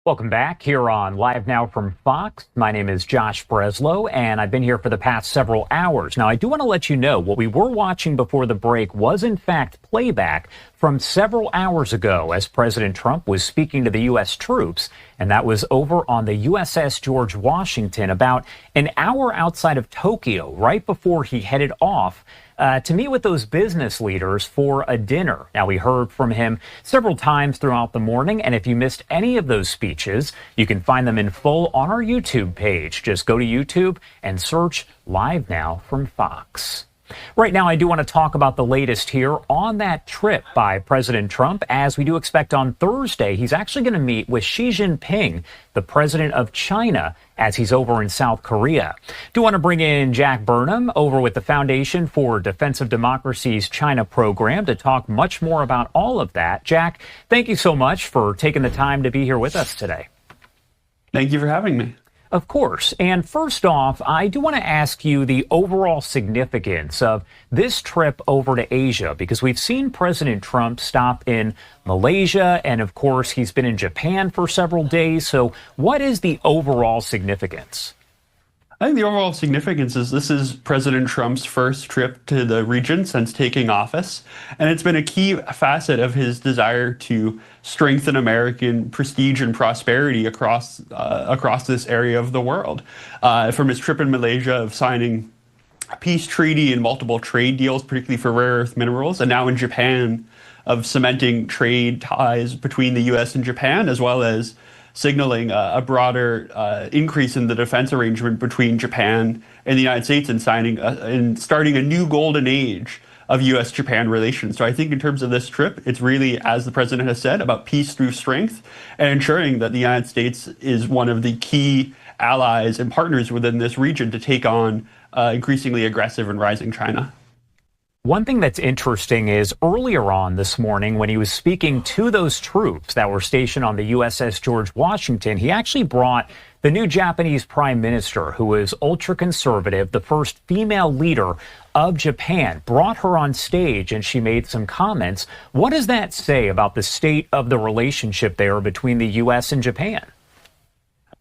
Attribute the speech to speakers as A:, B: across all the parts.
A: Welcome back here on Live Now from Fox. My name is Josh Breslow, and I've been here for the past several hours. Now, I do want to let you know what we were watching before the break was, in fact, playback from several hours ago as President Trump was speaking to the U.S. troops, and that was over on the USS George Washington about an hour outside of Tokyo, right before he headed off to meet with those business leaders for a dinner. Now, we heard from him several times throughout the morning, and if you missed any of those speeches, you can find them in full on our YouTube page. Just go to YouTube and search Live Now from Fox. Right now, I do want to talk about the latest here on that trip by President Trump. As we do expect on Thursday, he's actually going to meet with Xi Jinping, the president of China, as he's over in South Korea. Do want to bring in Jack Burnham over with the Foundation for Defense of Democracy's China program to talk much more about all of that. Jack, thank you so much for taking the time to be here with us today.
B: Thank you for having me.
A: Of course. And first off, I do want to ask you the overall significance of this trip over to Asia, because we've seen President Trump stop in Malaysia, and of course, he's been in Japan for several days. So what is the overall significance?
B: I think the overall significance is this is President Trump's first trip to the region since taking office, and it's been a key facet of his desire to strengthen American prestige and prosperity across this area of the world. From his trip in Malaysia of signing a peace treaty and multiple trade deals, particularly for rare earth minerals, and now in Japan of cementing trade ties between the U.S. and Japan, as well as signaling a broader increase in the defense arrangement between Japan and the United States and starting a new golden age of U.S.-Japan relations. So I think in terms of this trip, it's really, as the president has said, about peace through strength and ensuring that the United States is one of the key allies and partners within this region to take on increasingly aggressive and rising China.
A: One thing that's interesting is earlier on this morning when he was speaking to those troops that were stationed on the USS George Washington, he actually brought the new Japanese prime minister, who is ultra-conservative, the first female leader of Japan, brought her on stage and she made some comments. What does that say about the state of the relationship there between the U.S. and Japan?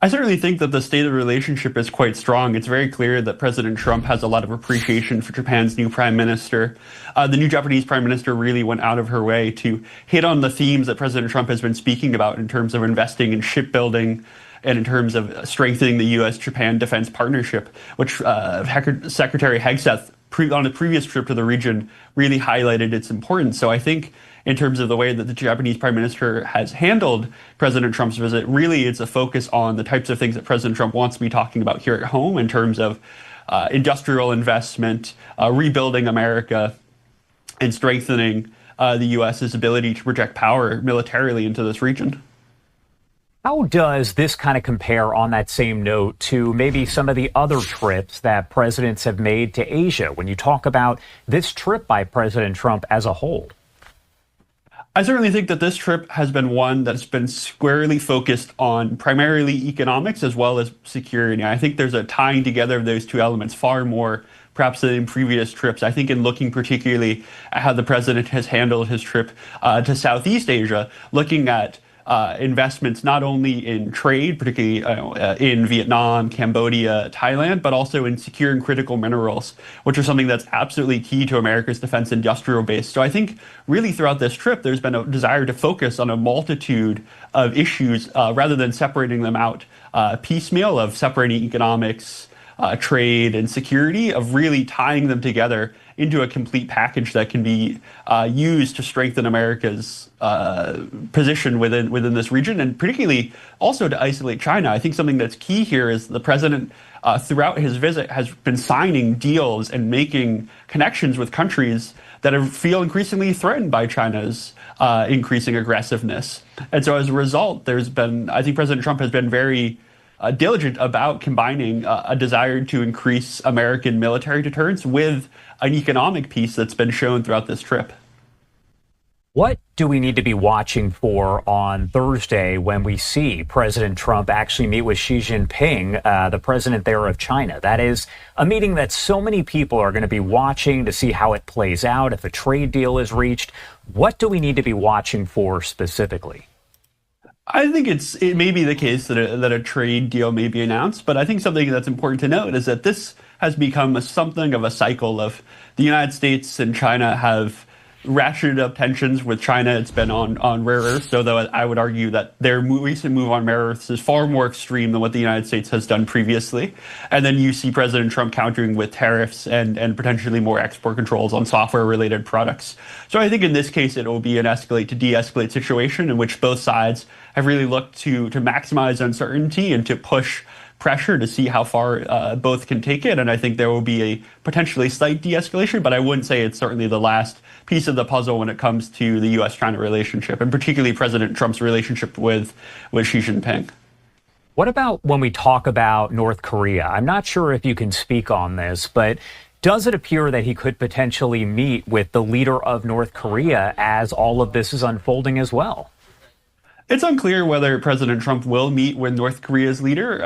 B: I certainly think that the state of the relationship is quite strong. It's very clear that President Trump has a lot of appreciation for Japan's new prime minister. The new Japanese prime minister really went out of her way to hit on the themes that President Trump has been speaking about in terms of investing in shipbuilding and in terms of strengthening the U.S.-Japan defense partnership, which Secretary Hegseth on a previous trip to the region really highlighted its importance. So I think in terms of the way that the Japanese prime minister has handled President Trump's visit, really it's a focus on the types of things that President Trump wants to be talking about here at home in terms of industrial investment, rebuilding America, and strengthening the U.S.'s ability to project power militarily into this region.
A: How does this kind of compare on that same note to maybe some of the other trips that presidents have made to Asia when you talk about this trip by President Trump as a whole?
B: I certainly think that this trip has been one that's been squarely focused on primarily economics as well as security. I think there's a tying together of those two elements far more perhaps than in previous trips. I think in looking particularly at how the president has handled his trip to Southeast Asia, looking at investments not only in trade, particularly in Vietnam, Cambodia, Thailand, but also in securing critical minerals, which are something that's absolutely key to America's defense industrial base. So I think really throughout this trip, there's been a desire to focus on a multitude of issues rather than separating them out piecemeal, of separating economics, trade, and security, of really tying them together into a complete package that can be used to strengthen America's position within this region, and particularly also to isolate China. I think something that's key here is the president, throughout his visit, has been signing deals and making connections with countries that feel increasingly threatened by China's increasing aggressiveness. And so as a result, I think President Trump has been very diligent about combining a desire to increase American military deterrence with an economic piece that's been shown throughout this trip.
A: What do we need to be watching for on Thursday when we see President Trump actually meet with Xi Jinping, the president there of China? That is a meeting that so many people are going to be watching to see how it plays out, if a trade deal is reached. What do we need to be watching for specifically?
B: I think it may be the case that a trade deal may be announced, but I think something that's important to note is that this has become something of a cycle of the United States and China have ratcheted up tensions with China. It's been on rare earths, although I would argue that their recent move on rare earths is far more extreme than what the United States has done previously. And then you see President Trump countering with tariffs and potentially more export controls on software-related products. So I think in this case, it will be an escalate to de-escalate situation in which both sides have really looked to maximize uncertainty and to push pressure to see how far both can take it. And I think there will be a potentially slight de-escalation, but I wouldn't say it's certainly the last piece of the puzzle when it comes to the U.S.-China relationship, and particularly President Trump's relationship with Xi Jinping.
A: What about when we talk about North Korea? I'm not sure if you can speak on this, but does it appear that he could potentially meet with the leader of North Korea as all of this is unfolding as well?
B: It's unclear whether President Trump will meet with North Korea's leader.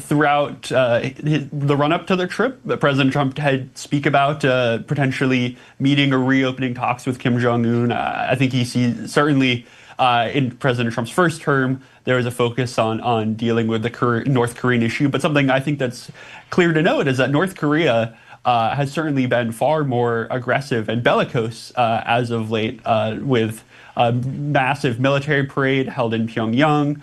B: Throughout the run-up to the trip, President Trump had speak about potentially meeting or reopening talks with Kim Jong-un. I think he sees, certainly in President Trump's first term, there was a focus on dealing with the North Korean issue. But something I think that's clear to note is that North Korea has certainly been far more aggressive and bellicose as of late with a massive military parade held in Pyongyang,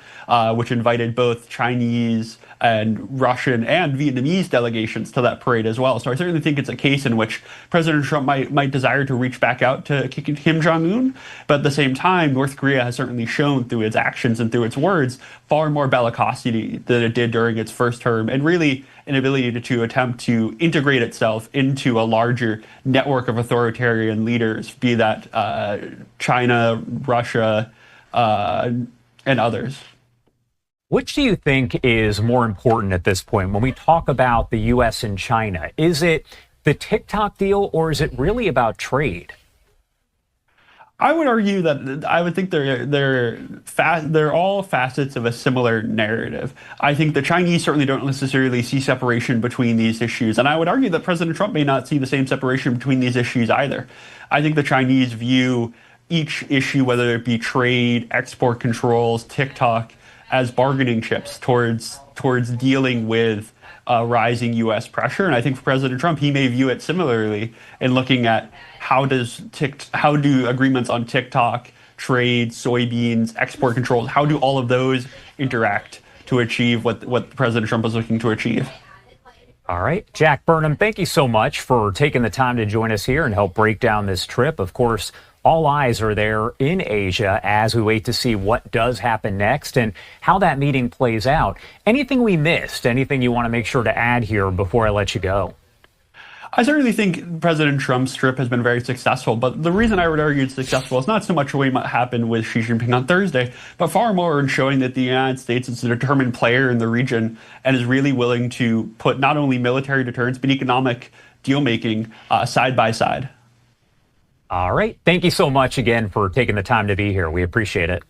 B: which invited both Chinese and Russian and Vietnamese delegations to that parade as well. So I certainly think it's a case in which President Trump might desire to reach back out to Kim Jong-un. But at the same time, North Korea has certainly shown through its actions and through its words far more bellicosity than it did during its first term, and really an ability to attempt to integrate itself into a larger network of authoritarian leaders, be that China, Russia, and others.
A: Which do you think is more important at this point when we talk about the U.S. and China? Is it the TikTok deal, or is it really about trade?
B: I would argue that I would think they're all facets of a similar narrative. I think the Chinese certainly don't necessarily see separation between these issues, and I would argue that President Trump may not see the same separation between these issues either. I think the Chinese view each issue, whether it be trade, export controls, TikTok, as bargaining chips towards dealing with rising U.S. pressure. And I think for President Trump, he may view it similarly in looking at how do agreements on TikTok, trade, soybeans, export controls, how do all of those interact to achieve what President Trump is looking to achieve?
A: All right. Jack Burnham, thank you so much for taking the time to join us here and help break down this trip. Of course, all eyes are there in Asia as we wait to see what does happen next and how that meeting plays out. Anything we missed? Anything you want to make sure to add here before I let you go?
B: I certainly think President Trump's trip has been very successful, but the reason I would argue it's successful is not so much what happened with Xi Jinping on Thursday, but far more in showing that the United States is a determined player in the region and is really willing to put not only military deterrence, but economic deal-making side by side.
A: All right. Thank you so much again for taking the time to be here. We appreciate it.